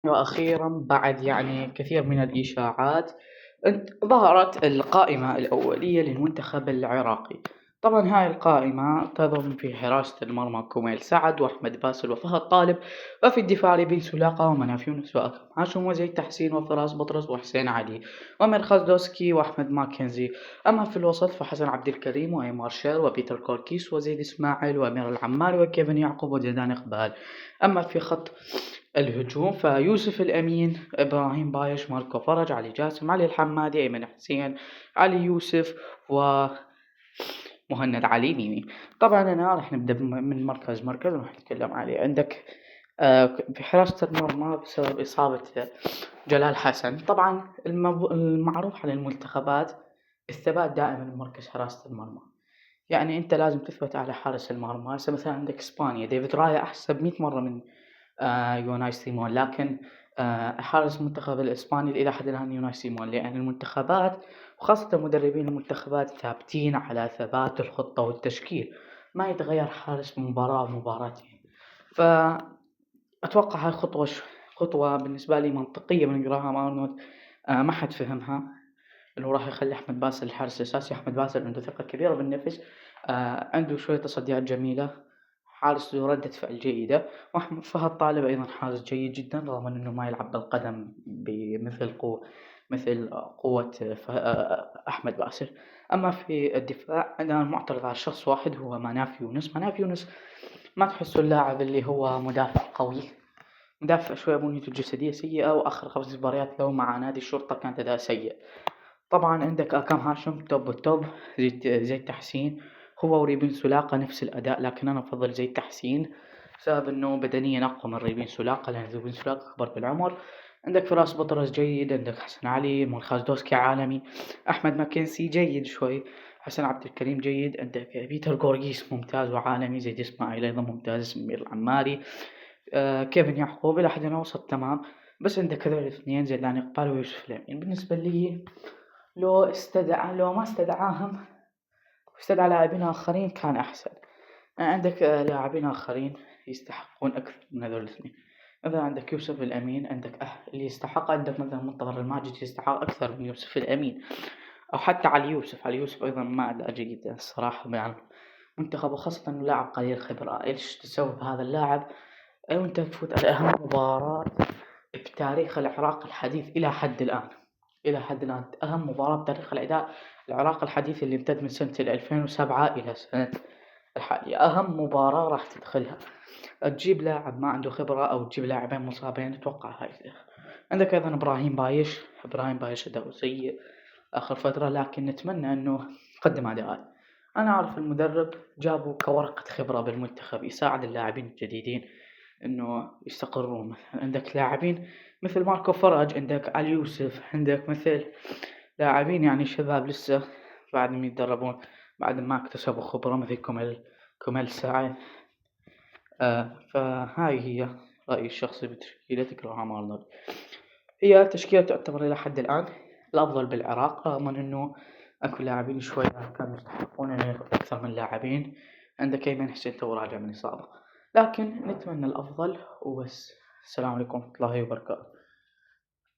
وأخيرا بعد كثير من الإشاعات ظهرت القائمة الأولية للمنتخب العراقي. طبعا هاي القائمة تضم في حراسة المرمى كوميل سعد وأحمد باسل وفهد طالب، وفي الدفاع لبن سلاقة ومناف يونس وأكرم هاشم وزيد تحسين وفراس بطرس وحسين علي وميرخاز دوسكي وأحمد ماكنزي. أما في الوسط فحسن عبد الكريم وأيمار شير وبيتر كوركيس وزيد إسماعيل وأمير العماري وكيفن يعقوب وزيدان إقبال. أما في خط الهجوم فيوسف الأمين، إبراهيم بايش، ماركو فرج، علي جاسم، علي الحمادي، أيمن حسين، علي يوسف، ومهند علي ميمي. طبعا أنا راح نبدأ من مركز وراح نتكلم عليه. عندك في حراسة المرمى بسبب إصابة جلال حسن. طبعا المعروف عن المنتخبات الثبات دائما بمركز حراسة المرمى، يعني أنت لازم تثبت على حارس المرمى. هسه مثلا عندك إسبانيا ديفيد رايا أحسن 100 مرة من يوناي سيمون، لكن حارس المنتخب الإسباني إلى حد الآن يوناي سيمون، لأن المنتخبات وخاصة مدربين المنتخبات ثابتين على ثبات الخطة والتشكيل، ما يتغير حارس من مباراة ومباراتين. فأتوقع هاي خطوة بالنسبة لي منطقية من جراهام أرنولد، ما حد فهمها، إنه راح يخلي أحمد باسل الحارس الأساسي. أحمد باسل عنده ثقة كبيرة بالنفس، عنده شوية تصديات جميلة، حارس ذو ردة فعل جيدة. فهد طالب أيضا حارس جيد جدا، رغم أنه ما يلعب بالقدم مثل قوة أحمد باسل. أما في الدفاع عندنا المعترض على شخص واحد هو مناف يونس ما تحسه اللاعب اللي هو مدافع قوي، مدافع شوية بنيته الجسدية سيئة، وآخر 5 مباريات له مع نادي الشرطة كانت أداء سيء. طبعا عندك أكرم هاشم توب التوب، زيد تحسين، هو وريبين سلاقة نفس الأداء، لكن أنا أفضل زيد تحسين بسبب أنه بدنيا أقوى من ريبين سلاقة، لأن ريبين سلاقة أكبر بالعمر. عندك فراس بطرس جيد، عندك حسن علي، مونخاز دوسكي عالمي، أحمد ماكنسي جيد شوي، حسن عبد الكريم جيد، عندك بيتر جورجيس ممتاز وعالمي، زيد إسماعيل أيضا ممتاز، سمير العماري، كيفن يعقوب إلى حد ما وسط تمام. بس عندك هذول الاثنين زيدان إقبال ويوسف الأمين. بالنسبة لي لو ما استدعاهم واستدعى لاعبين آخرين كان أحسن. عندك لاعبين آخرين يستحقون أكثر من هذول الاثنين. مثلا عندك يوسف الأمين، عندك اللي يستحق، عندك مثلا منتظر الماجد يستحق أكثر من يوسف الأمين، أو حتى علي يوسف أيضا ما أداء جيد الصراحة مع المنتخب، وخاصة إنه لاعب قليل خبرة. إيش تسوي بهذا اللاعب وأنت تفوت على أهم مباراة بتاريخ العراق الحديث إلى حد الآن أهم مباراة بتاريخ العراق الحديث اللي امتد من سنة 2007 إلى سنة الحالية، أهم مباراة راح تدخلها. تجيب لاعب ما عنده خبرة أو تجيب لاعبين مصابين، أتوقع هاي. عندك أيضا إبراهيم بايش أداؤه سيء آخر فترة، لكن نتمنى إنه يقدم أداء. أنا أعرف المدرب جابه كورقة خبرة بالمنتخب يساعد اللاعبين الجديدين إنه يستقرون. مثلا عندك لاعبين مثل ماركو فرج، عندك علي يوسف، عندك مثل لاعبين يعني شباب لسه بعد ما يتدربون، بعد ما اكتسبوا خبرة، مثل كوميل سعد. فهاي هي رأيي الشخصي بتشكيلة جراهام أرنولد. هي تشكيلة تعتبر إلى حد الآن الأفضل بالعراق، رغم أنه أكو لاعبين شوي كانوا يستحقون أن ياخذ أكثر من لاعبين. عندك أيمن حسين تو راجع من إصابة، لكن نتمنى الأفضل وبس. السلام عليكم ورحمة الله وبركاته.